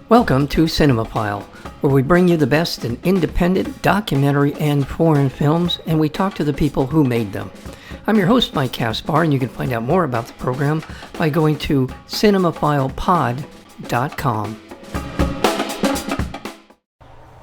Welcome to Cinemophile, where we bring you the best in independent, documentary, and foreign films, and we talk to the people who made them. I'm your host, Mike Caspar, and you can find out more about the program by going to cinemophilepod.com.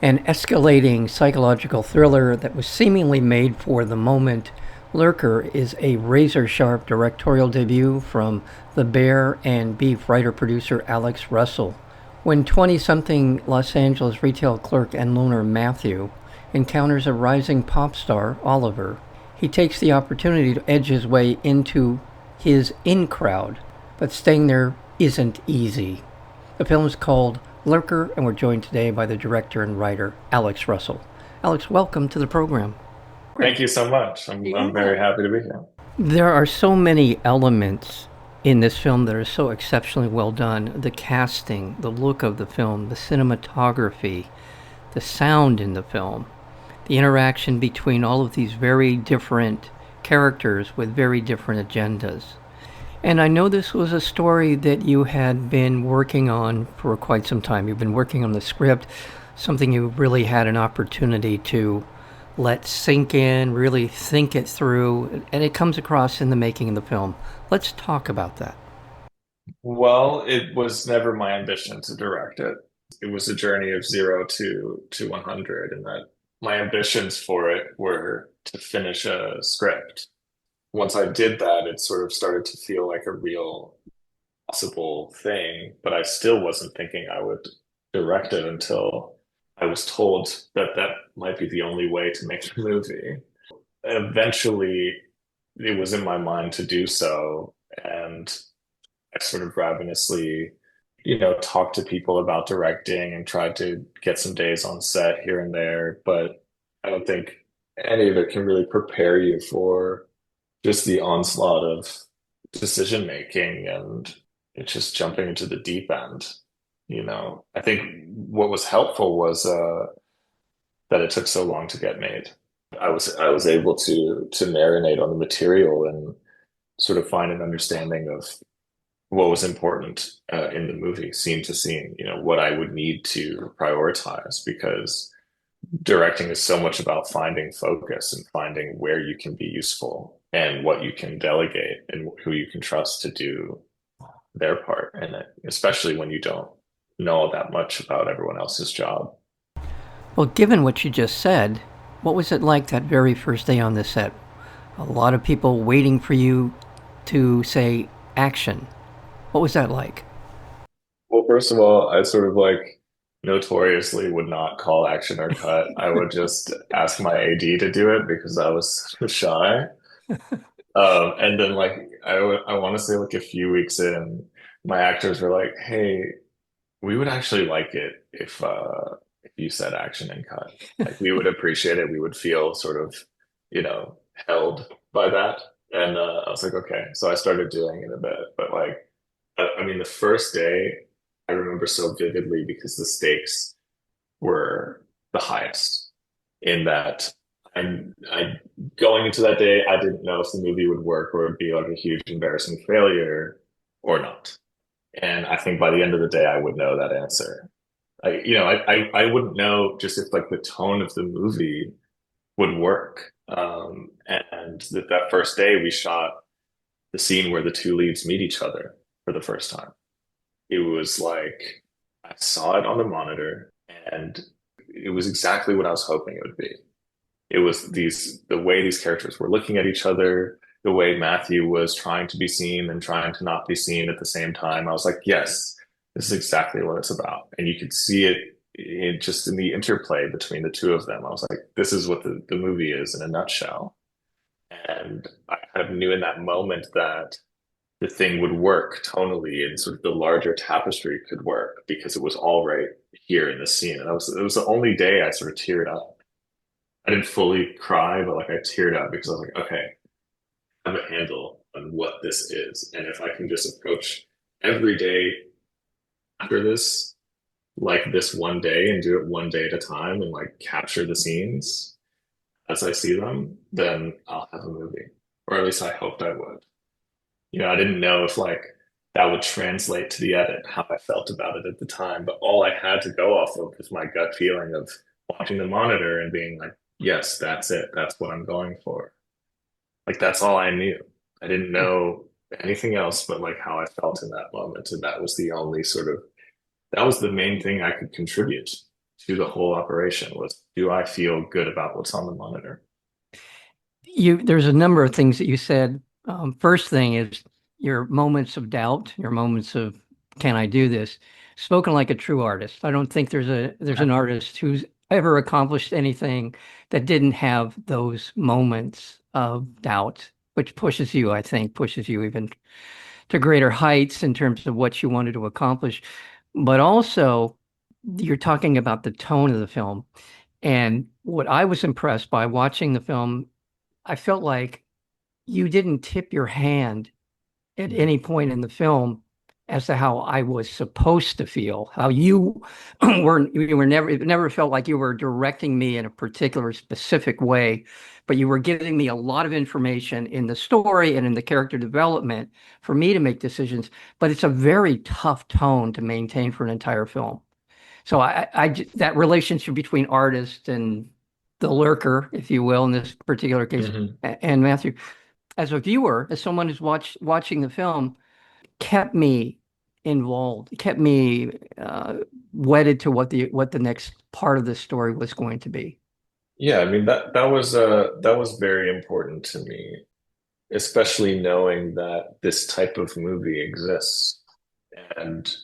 An escalating psychological thriller that was seemingly made for the moment, Lurker is a razor-sharp directorial debut from The Bear and Beef writer-producer Alex Russell. When 20-something Los Angeles retail clerk and loner Matthew encounters a rising pop star, Oliver, he takes the opportunity to edge his way into his in-crowd, but staying there isn't easy. The film is called Lurker, and we're joined today by the director and writer, Alex Russell. Alex, welcome to the program. Thank you so much. I'm very happy to be here. There are so many elements in this film that are so exceptionally well done. The casting, the look of the film, the cinematography, the sound in the film, the interaction between all of these very different characters with very different agendas. And I know this was a story that you had been working on for quite some time. You've been working on the script, something you really had an opportunity to let sink in, really think it through, and it comes across in the making of the film. Let's talk about that. Well, it was never my ambition to direct it. It was a journey of 0 to 100, and that my ambitions for it were to finish a script. Once I did that, it sort of started to feel like a real possible thing, but I still wasn't thinking I would direct it until I was told that that might be the only way to make the movie. Eventually, it was in my mind to do so, and I sort of ravenously, talked to people about directing and tried to get some days on set here and there, but I don't think any of it can really prepare you for just the onslaught of decision making and it's just jumping into the deep end. I think what was helpful was that it took so long to get made. I was able to marinate on the material and sort of find an understanding of what was important in the movie, scene to scene. What I would need to prioritize, because directing is so much about finding focus and finding where you can be useful and what you can delegate and who you can trust to do their part in it, especially when you don't know that much about everyone else's job. Well, given what you just said, what was it like that very first day on the set? A lot of people waiting for you to say action. What was that like? Well, first of all, I sort of notoriously would not call action or cut. I would just ask my AD to do it because I was shy. And then I want to say a few weeks in, my actors were like, "Hey, we would actually like it if you said action and cut. We would appreciate it. We would feel sort of, held by that." And I was like, okay. So I started doing it a bit, but I mean, the first day I remember so vividly because the stakes were the highest. In that, I going into that day, I didn't know if the movie would work or it'd be like a huge embarrassing failure or not. And I think by the end of the day, I would know that answer. I wouldn't know just if the tone of the movie would work. And that first day we shot the scene where the two leads meet each other for the first time. It was like I saw it on the monitor and it was exactly what I was hoping it would be. It was the way these characters were looking at each other, the way Matthew was trying to be seen and trying to not be seen at the same time. I was like, yes, this is exactly what it's about. And you could see it just in the interplay between the two of them. I was like, this is what the movie is in a nutshell. And I kind of knew in that moment that the thing would work tonally and sort of the larger tapestry could work because it was all right here in the scene. And it was the only day I sort of teared up. I didn't fully cry, but I teared up because I was like, okay, I have a handle on what this is. And if I can just approach every day after this, like this one day and do it one day at a time and capture the scenes as I see them, then I'll have a movie. Or at least I hoped I would. I didn't know if that would translate to the edit, how I felt about it at the time. But all I had to go off of was my gut feeling of watching the monitor and being like, yes, that's it. That's what I'm going for. Like that's all I knew. I didn't know anything else but like how I felt in that moment. And that was the only sort of that was the main thing I could contribute to the whole operation was do I feel good about what's on the monitor? There's a number of things that you said. First thing is your moments of doubt, your moments of can I do this? Spoken like a true artist. I don't think there's an artist who's ever accomplished anything that didn't have those moments of doubt, which pushes you, I think, pushes you even to greater heights in terms of what you wanted to accomplish. But also, you're talking about the tone of the film. And what I was impressed by watching the film, I felt like you didn't tip your hand at any point in the film as to how I was supposed to feel, how you you were never, it never felt like you were directing me in a particular specific way, but you were giving me a lot of information in the story and in the character development for me to make decisions. But it's a very tough tone to maintain for an entire film. So that relationship between artist and the lurker, if you will, in this particular case, Mm-hmm. and Matthew, as a viewer, as someone who's watching the film, kept me involved, kept me wedded to what the next part of the story was going to be. Yeah, I mean that was very important to me, especially knowing that this type of movie exists and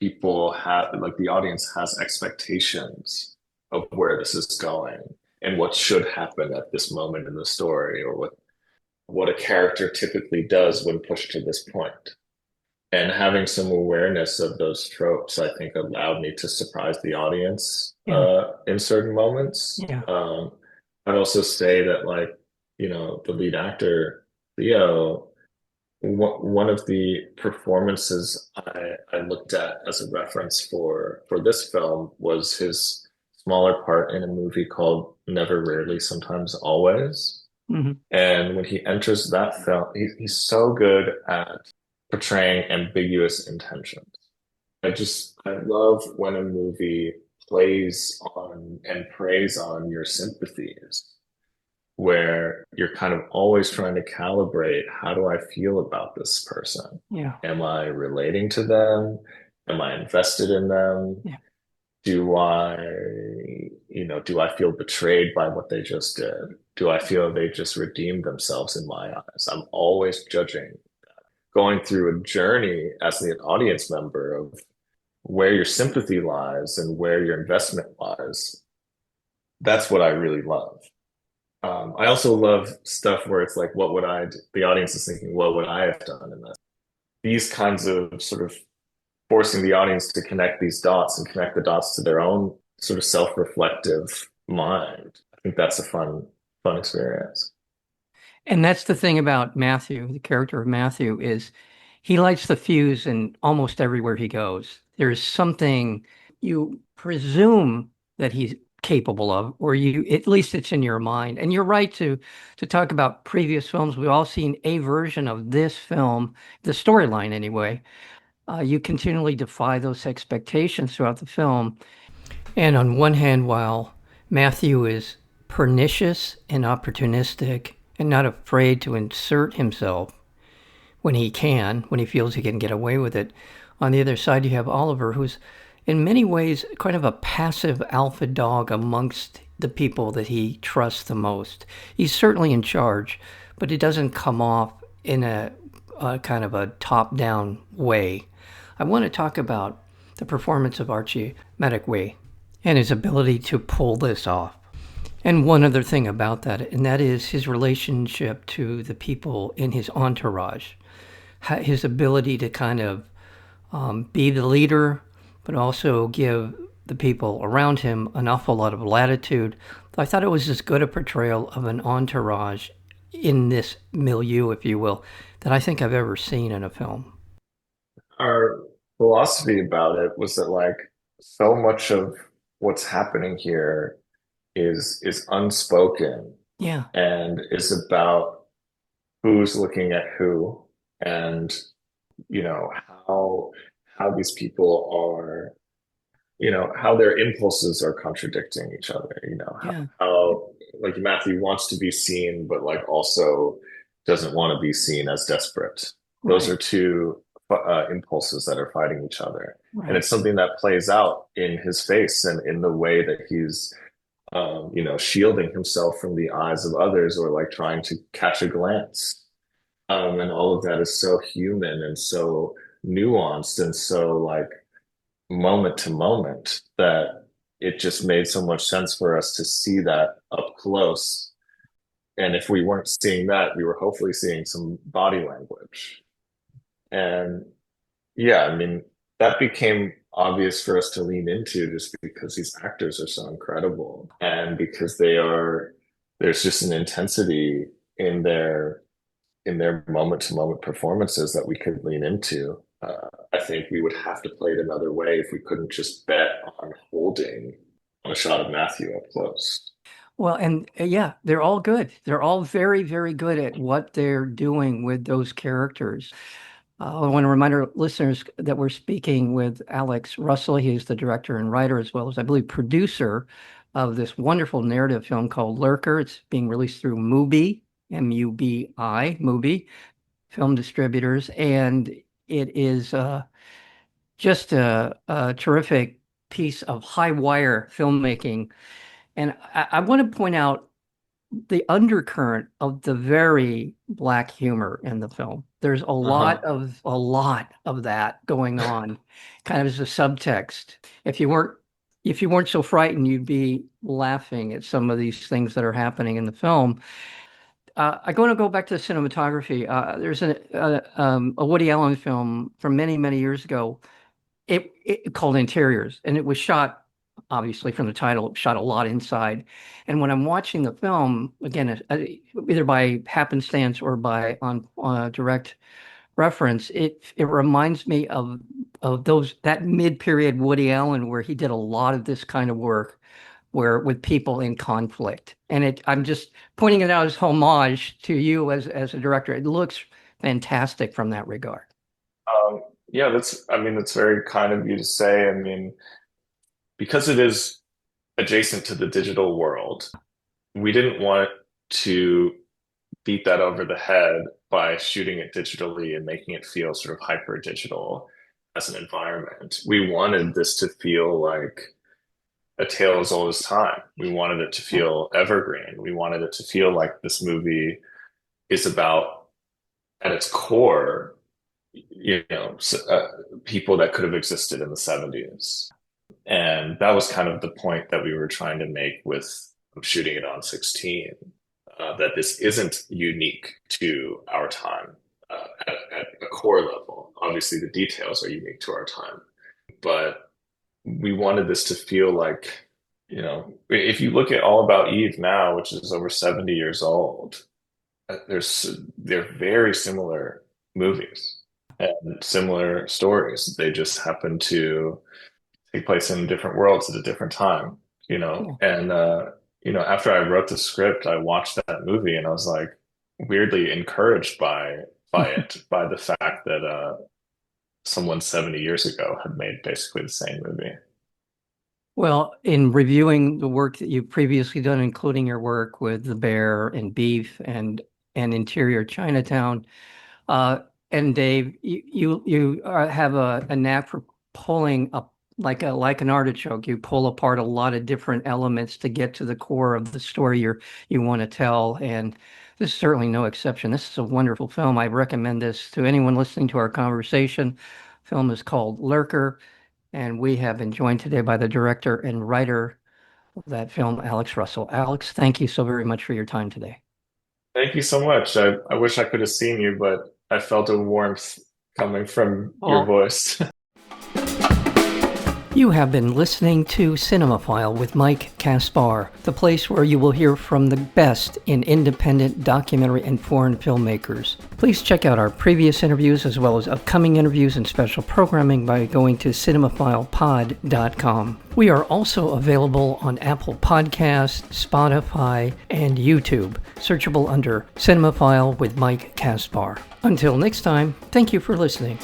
people have like the audience has expectations of where this is going and what should happen at this moment in the story or what a character typically does when pushed to this point. And having some awareness of those tropes, I think, allowed me to surprise the audience Yeah, in certain moments. yeah, I'd also say that, like, the lead actor, Theo, one of the performances I looked at as a reference for this film was his smaller part in a movie called Never, Rarely, Sometimes, Always. hmm And when he enters that film, he's so good at portraying ambiguous intentions. I love when a movie plays on and preys on your sympathies, where you're kind of always trying to calibrate how do I feel about this person? yeah, Am I relating to them? Am I invested in them? yeah. Do I, do I feel betrayed by what they just did? Do I feel they just redeemed themselves in my eyes? I'm always judging, going through a journey as an audience member of where your sympathy lies and where your investment lies. That's what I really love. I also love stuff where it's like, what would I do? The audience is thinking, what would I have done in this? These kinds of sort of forcing the audience to connect these dots and connect the dots to their own sort of self-reflective mind. I think that's a fun experience. And that's the thing about Matthew, the character of Matthew, is he lights the fuse in almost everywhere he goes. There's something you presume that he's capable of, or you at least it's in your mind. And you're right to talk about previous films. We've all seen a version of this film, the storyline anyway. You continually defy those expectations throughout the film. And on one hand, while Matthew is pernicious and opportunistic and not afraid to insert himself when he can, when he feels he can get away with it, on the other side, you have Oliver, who's in many ways kind of a passive alpha dog amongst the people that he trusts the most. He's certainly in charge, but it doesn't come off in a kind of a top down way. I want to talk about the performance of Archie Madekwe and his ability to pull this off. And one other thing about that, and that is his relationship to the people in his entourage, his ability to kind of be the leader, but also give the people around him an awful lot of latitude. I thought it was as good a portrayal of an entourage in this milieu, if you will, that I think I've ever seen in a film. Our philosophy about it was that like so much of what's happening here is unspoken Yeah, and is about who's looking at who and you know, how these people are, how their impulses are contradicting each other, Yeah. how like Matthew wants to be seen, but like also doesn't want to be seen as desperate. Those are Right. two impulses that are fighting each other. And Right. it's something that plays out in his face and in the way that he's, shielding himself from the eyes of others or like trying to catch a glance. And all of that is so human and so nuanced and so like moment to moment that it just made so much sense for us to see that up close. And if we weren't seeing that, we were hopefully seeing some body language. And yeah, I mean, that became obvious for us to lean into just because these actors are so incredible and because there's just an intensity in their moment to moment performances that we could lean into. I think we would have to play it another way if we couldn't just bet on holding on a shot of Matthew up close. Well, and yeah, they're all good. They're all very, very good at what they're doing with those characters. I want to remind our listeners that we're speaking with Alex Russell. He is the director and writer, as well as, I believe, producer of this wonderful narrative film called Lurker. It's being released through Mubi, Mubi, Mubi Film Distributors, and it is just a terrific piece of high wire filmmaking. And I want to point out the undercurrent of the very black humor in the film. There's Uh-huh. a lot of that going on, kind of as a subtext. If you weren't if you weren't so frightened, you'd be laughing at some of these things that are happening in the film. I'm going to go back to the cinematography. There's a Woody Allen film from many, many years ago. It called Interiors, and it was shot obviously from the title, shot a lot inside. And when I'm watching the film again, either by happenstance or by on a direct reference, it reminds me of those that mid-period Woody Allen where he did a lot of this kind of work where with people in conflict. And I'm just pointing it out as homage to you as a director. It looks fantastic from that regard. Yeah, I mean, that's very kind of you to say. I mean, because it is adjacent to the digital world, we didn't want to beat that over the head by shooting it digitally and making it feel sort of hyper digital as an environment. We wanted this to feel like a tale as old as time. We wanted it to feel evergreen. We wanted it to feel like this movie is about, at its core, people that could have existed in the 70s. And that was kind of the point that we were trying to make with shooting it on 16, that this isn't unique to our time at a core level. Obviously, the details are unique to our time, but we wanted this to feel like, if you look at All About Eve now, which is over 70 years old, they're very similar movies and similar stories. They just happen to take place in different worlds at a different time, Yeah. and after I wrote the script, I watched that movie and I was like weirdly encouraged by the fact that someone 70 years ago had made basically the same movie. Well, in reviewing the work that you've previously done, including your work with The Bear and Beef and Interior Chinatown, uh, and Dave, you have a knack for pulling up like an artichoke. You pull apart a lot of different elements to get to the core of the story you want to tell, and this is certainly no exception. This is a wonderful film. I recommend this to anyone listening to our conversation. Film is called Lurker. And we have been joined today by the director and writer of that film, Alex Russell. Alex, thank you so very much for your time today. Thank you so much. I wish I could have seen you, but I felt a warmth coming from your Oh, voice. you have been listening to Cinemaphile with Mike Kaspar, the place where you will hear from the best in independent documentary and foreign filmmakers. Please check out our previous interviews as well as upcoming interviews and special programming by going to cinemaphilepod.com. We are also available on Apple Podcasts, Spotify, and YouTube, searchable under Cinemaphile with Mike Kaspar. Until next time, thank you for listening.